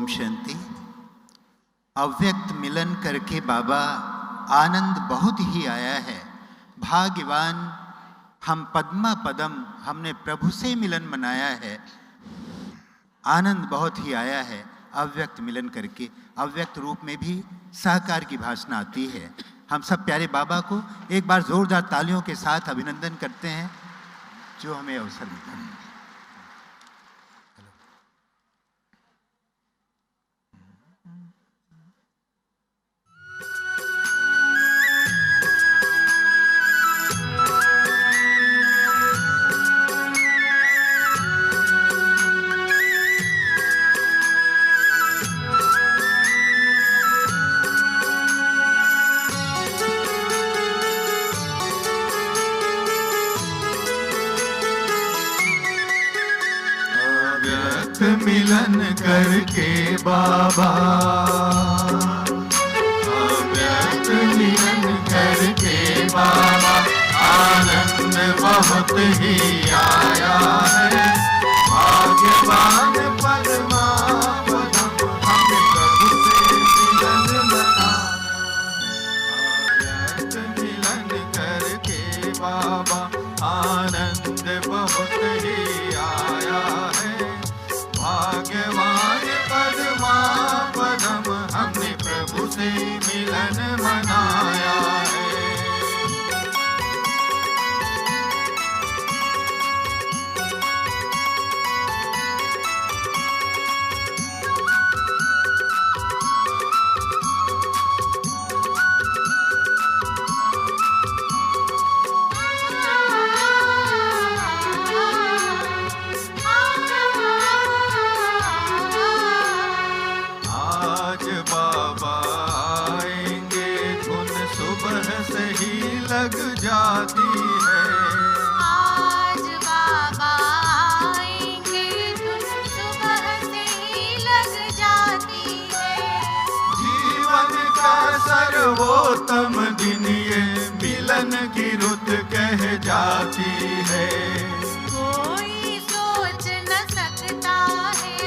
ओम शांति। अव्यक्त मिलन करके बाबा आनंद बहुत ही आया है। भाग्यवान हम पद्मा पदम, हमने प्रभु से मिलन मनाया है। आनंद बहुत ही आया है अव्यक्त मिलन करके। अव्यक्त रूप में भी साकार की भाषा आती है। हम सब प्यारे बाबा को एक बार जोरदार तालियों के साथ अभिनंदन करते हैं जो हमें अवसर मिला है। मिलन करके बाबा, अव्यक्त मिलन करके बाबा, आनंद बहुत ही आया है। भाग्यवान पद्मा पदम, हमने प्रभु से मिलन मनाया। अव्यक्त मिलन करके बाबा, आनंद बहुत ही आया है। भाग्यवान पद्मा पदम, हमने प्रभु से मिलन मनाया है। लग जाती है। आज बाबा आएंगे, धुन सुबह से ही लग जाती है। जीवन का सर्वोत्तम दिन ये मिलन की रुत कह जाती है। कोई सोच न सकता है,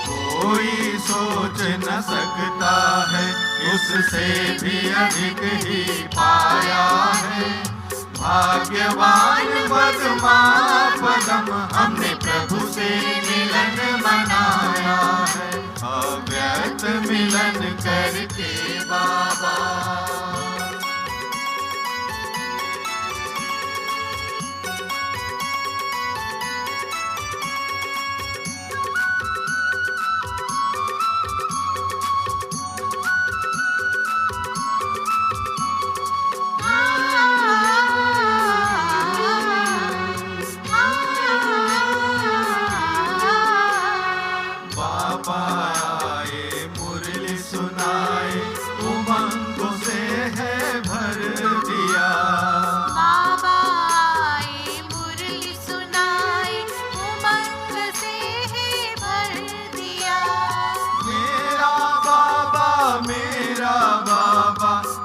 कोई सोच न सकता है, उससे भी अधिक ही पाया है। भाग्यवान पद्मा पदम, हमने प्रभु से मिलन मनाया है। अव्यक्त मिलन करके बाबा, आए मुरली सुनाए, उमंगों से है भर दिया। बाबा आए मुरली सुनाए, उमंग से है भर दिया। मेरा बाबा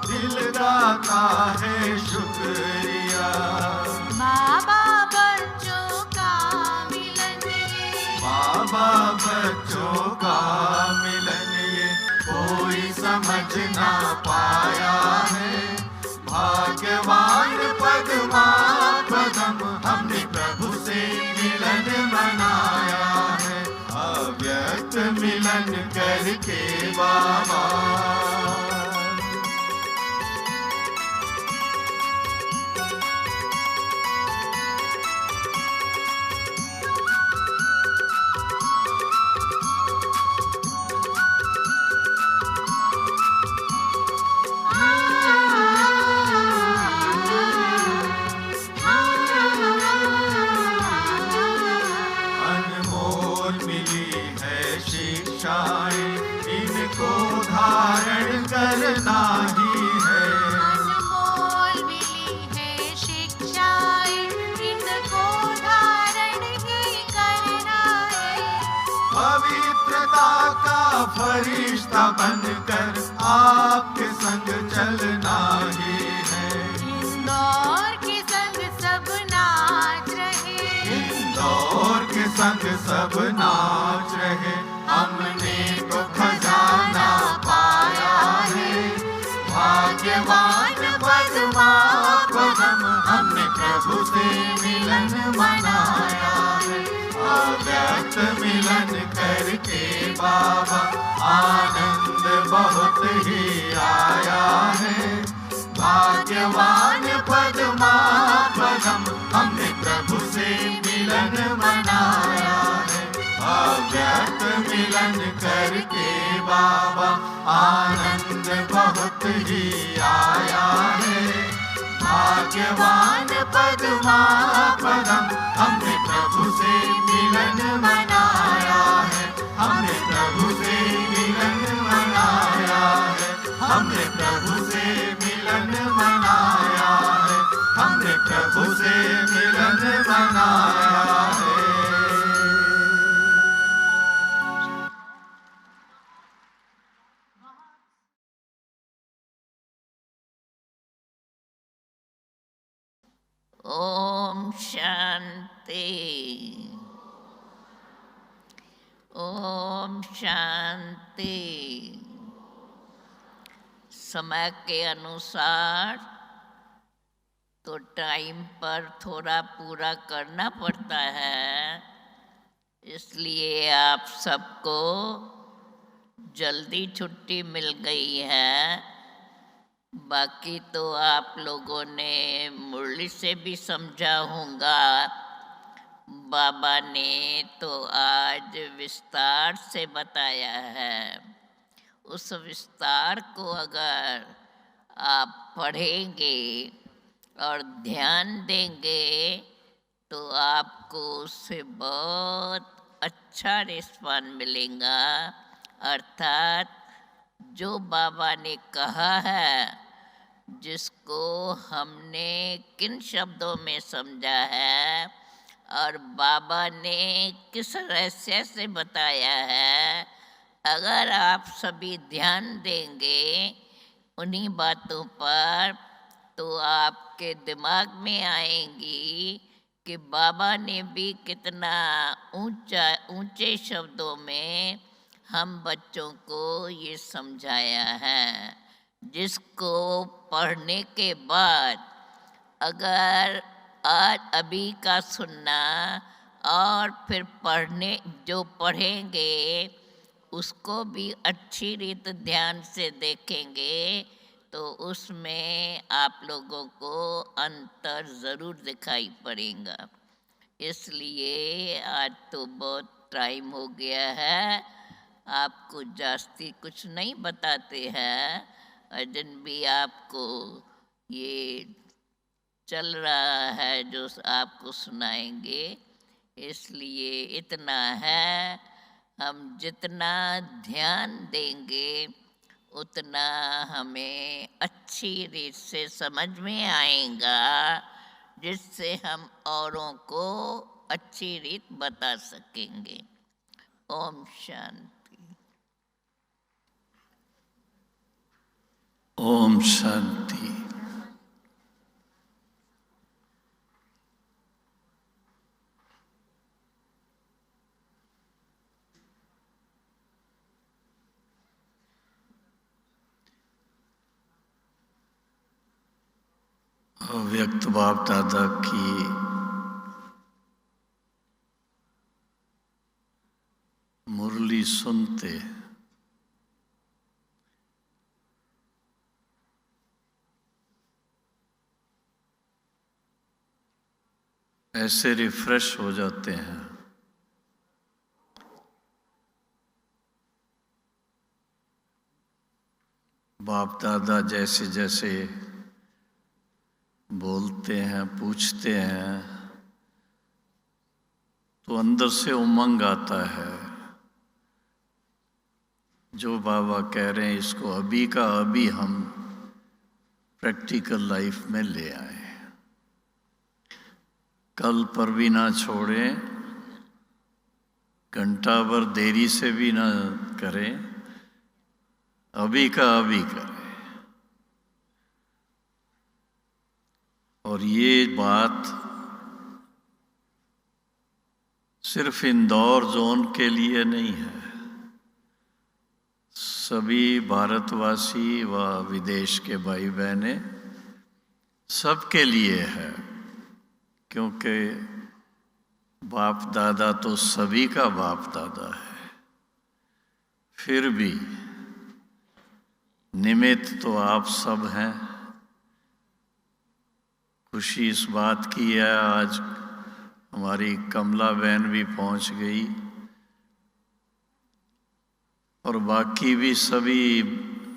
दिल दाता है शुक्रिया। बाबा बच्चों का मिलन ये, बाबा बच्चों का मिलन ये कोई समझ ना पाया है। भाग्यवान पद्मा पदम, हमने प्रभु से मिलन मनाया है। अव्यक्त मिलन करके बाबा, इनको धारण करना ही है। अनमोल मिली है शिक्षाएं, इनको धारण ही करना है। पवित्रता का फरिश्ता बनकर आपके संग चलना ही है। इंदौर के संग सब नाच रहे, इंदौर के संग सब नाच रहे। हमने तो मनाया है। अव्यक्त मिलन करके बाबा आनंद बहुत ही आया है। भाग्यवान पद्मापदम हमने प्रभु से मिलन मनाया है। अव्यक्त मिलन करके बाबा आनंद बहुत ही आया है। भाग्यवान पद्मापदम हमने प्रभु से मिलन मनाया है। हमने प्रभु से मिलन मनाया है। हमने प्रभु से मिलन मनाया है। हमने प्रभु से मिलन मनाया है। ओम शांति। ओम शांति। समय के अनुसार तो टाइम पर थोड़ा पूरा करना पड़ता है, इसलिए आप सबको जल्दी छुट्टी मिल गई है। बाकी तो आप लोगों ने मुरली से भी समझा होगा। बाबा ने तो आज विस्तार से बताया है। उस विस्तार को अगर आप पढ़ेंगे और ध्यान देंगे तो आपको उससे बहुत अच्छा रिस्पॉन्स मिलेगा। अर्थात जो बाबा ने कहा है, जिसको हमने किन शब्दों में समझा है और बाबा ने किस रहस्य से बताया है, अगर आप सभी ध्यान देंगे उन्हीं बातों पर तो आपके दिमाग में आएंगी कि बाबा ने भी कितना ऊंचे शब्दों में हम बच्चों को ये समझाया है, जिसको पढ़ने के बाद अगर आज अभी का सुनना और फिर जो पढ़ेंगे उसको भी अच्छी रीत ध्यान से देखेंगे तो उसमें आप लोगों को अंतर ज़रूर दिखाई पड़ेगा। इसलिए आज तो बहुत टाइम हो गया है, आपको जास्ती कुछ नहीं बताते हैं। अर्जुन भी आपको ये चल रहा है जो आपको सुनाएंगे, इसलिए इतना है। हम जितना ध्यान देंगे उतना हमें अच्छी रीत से समझ में आएगा, जिससे हम औरों को अच्छी रीत बता सकेंगे। ओम शांति। ओम शांति। अव्यक्त बाप दादा की मुरली सुनते ऐसे रिफ्रेश हो जाते हैं। बाप दादा जैसे जैसे बोलते हैं, पूछते हैं, तो अंदर से उमंग आता है। जो बाबा कह रहे हैं इसको अभी का अभी हम प्रैक्टिकल लाइफ में ले आए, कल पर भी ना छोड़ें, घंटा भर देरी से भी ना करें, अभी का अभी करें। और ये बात सिर्फ इंदौर जोन के लिए नहीं है, सभी भारतवासी व विदेश के भाई बहनें सबके लिए है। क्योंकि बाप दादा तो सभी का बाप दादा है, फिर भी निमित्त तो आप सब हैं। खुशी इस बात की है आज हमारी कमला बहन भी पहुंच गई और बाकी भी सभी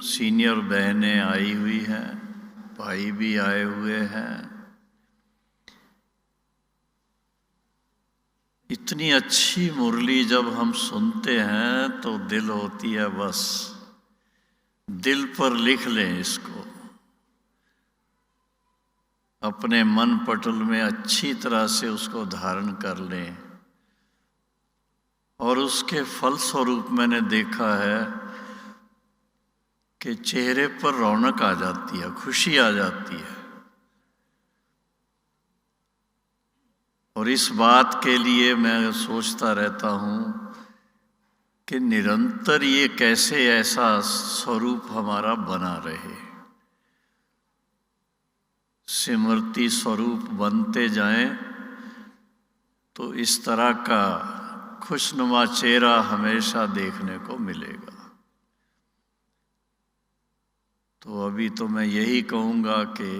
सीनियर बहनें आई हुई हैं, भाई भी आए हुए हैं। इतनी अच्छी मुरली जब हम सुनते हैं तो दिल होती है बस दिल पर लिख लें इसको, अपने मन पटल में अच्छी तरह से उसको धारण कर लें। और उसके फलस्वरूप मैंने देखा है कि चेहरे पर रौनक आ जाती है, खुशी आ जाती है। और इस बात के लिए मैं सोचता रहता हूँ कि निरंतर ये कैसे ऐसा स्वरूप हमारा बना रहे, स्मृति स्वरूप बनते जाएं तो इस तरह का खुशनुमा चेहरा हमेशा देखने को मिलेगा। तो अभी तो मैं यही कहूँगा कि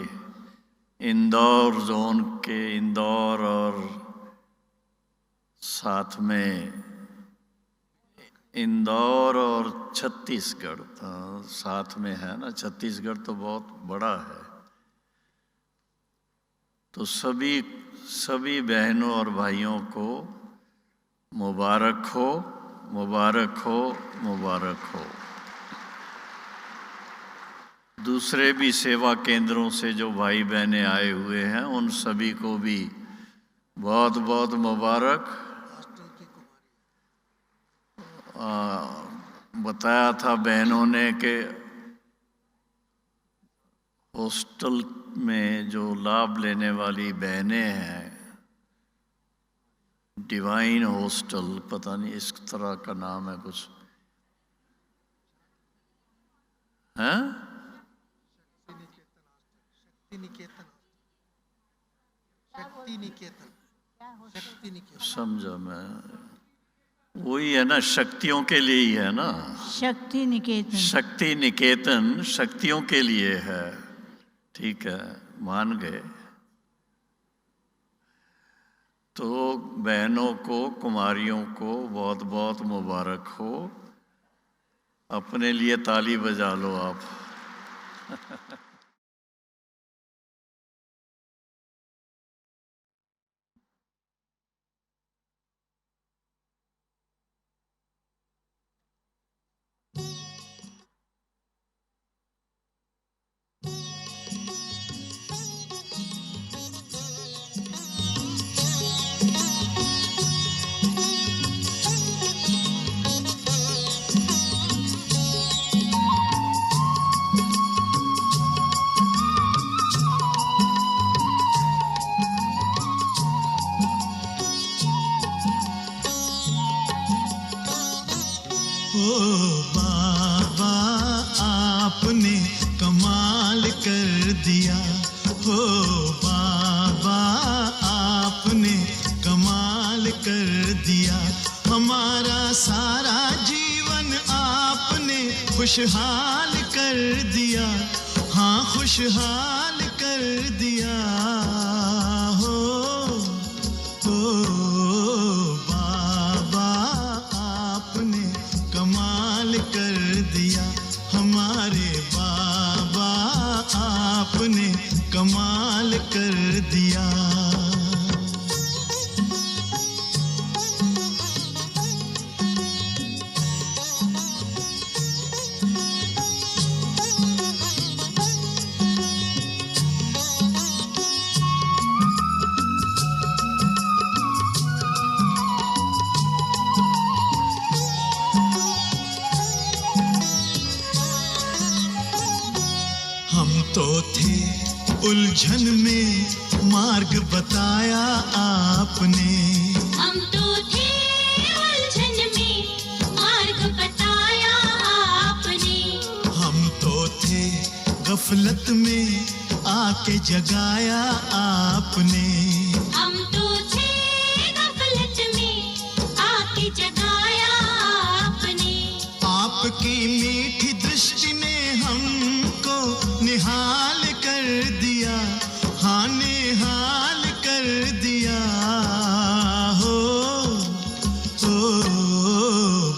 इंदौर जोन के इंदौर और साथ में इंदौर और छत्तीसगढ़ साथ में है ना, छत्तीसगढ़ तो बहुत बड़ा है। तो सभी बहनों और भाइयों को मुबारक हो, मुबारक हो, मुबारक हो। दूसरे भी सेवा केंद्रों से जो भाई बहनें आए हुए हैं उन सभी को भी बहुत बहुत मुबारक। बताया था बहनों ने कि हॉस्टल में जो लाभ लेने वाली बहनें हैं, डिवाइन हॉस्टल, पता नहीं इस तरह का नाम है कुछ, हैं? समझा मैं, वही है ना, शक्तियों के लिए ही है ना, शक्ति निकेतन। शक्ति निकेतन शक्तियों के लिए है। ठीक है, मान गए। तो बहनों को, कुमारियों को बहुत बहुत मुबारक हो। अपने लिए ताली बजा लो आप। खुशहाल कर दिया, हाँ खुशहाल कर दिया हो बाबा आपने कमाल कर दिया, हमारे बाबा आपने कमाल कर दिया। उलझन में मार्ग बताया आपने, हम तो थे उलझन में मार्ग बताया आपने, हम तो थे गफलत में आके जगाया आपने, हम तो थे गफलत आपकी मीठी दृष्टि ने हमको निहाल कर दिया, हाँ निहाल कर दिया हो।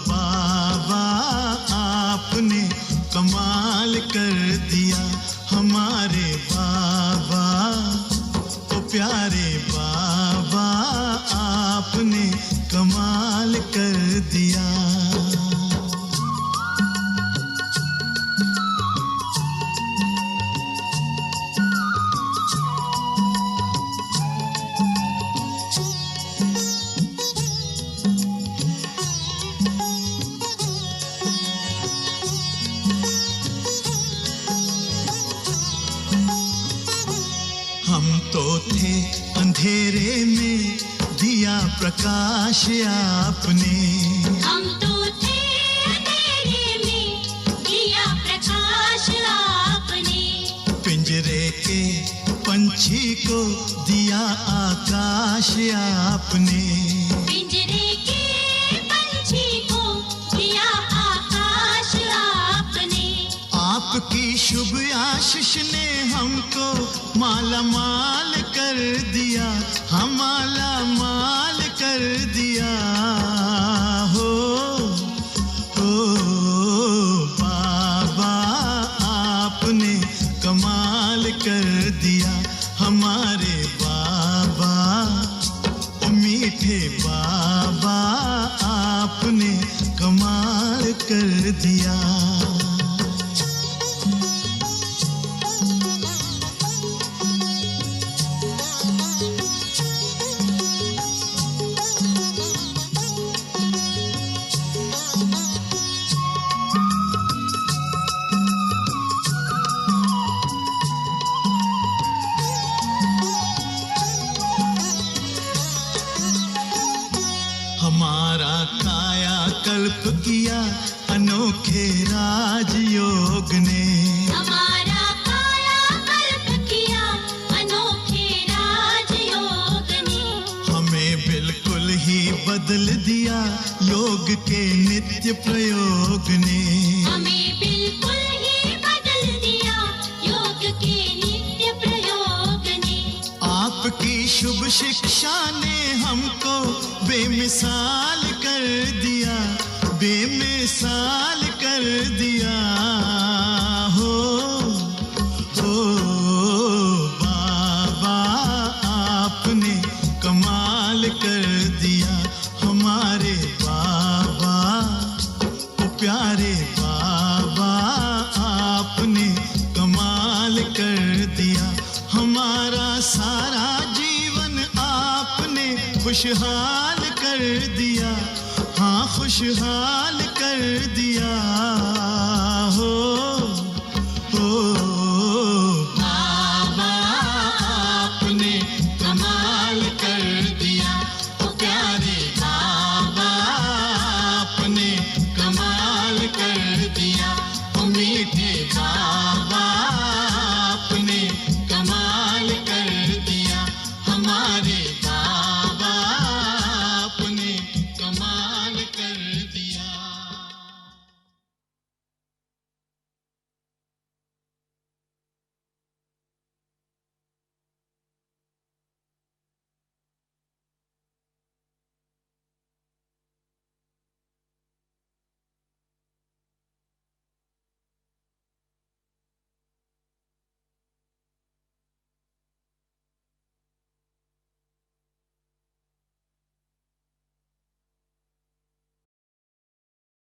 बाबा आपने कमाल कर दिया, हमारे बाबा, ओ प्यारे बाबा आपने कमाल कर दिया। हम तो थे अंधेरे में, दिया प्रकाश आपने। हम तो थे अंधेरे में, दिया प्रकाश आपने। पिंजरे के पंछी को दिया आकाश आपने। पिंजरे के पंछी को दिया आकाश आपने। आपकी शुभ आशीष ने हमको माला माल कर दिया, हम माला माल कर दिया हो। बाबा आपने कमाल कर दिया, हमारे बाबा, ओ मीठे बाबा आपने कमाल कर दिया। हमारा काया कल्प किया अनोखे राजयोग ने। हमारा काया कल्प किया अनोखे राजयोग ने। हमें बिल्कुल ही बदल दिया योग के नित्य प्रयोग ने। हमें बिल्कुल ही बदल दिया योग के नित्य प्रयोग ने। आपकी शुभ शिक्षा ने हमको बेमिसाल कर दिया, बेमिसाल कर दिया हो। बाबा आपने कमाल कर दिया, हमारे बाबा, ओ प्यारे बाबा आपने कमाल कर दिया। हमारा सारा जीवन आपने खुशहाल कर दिया, हाँ खुशहाल कर दिया।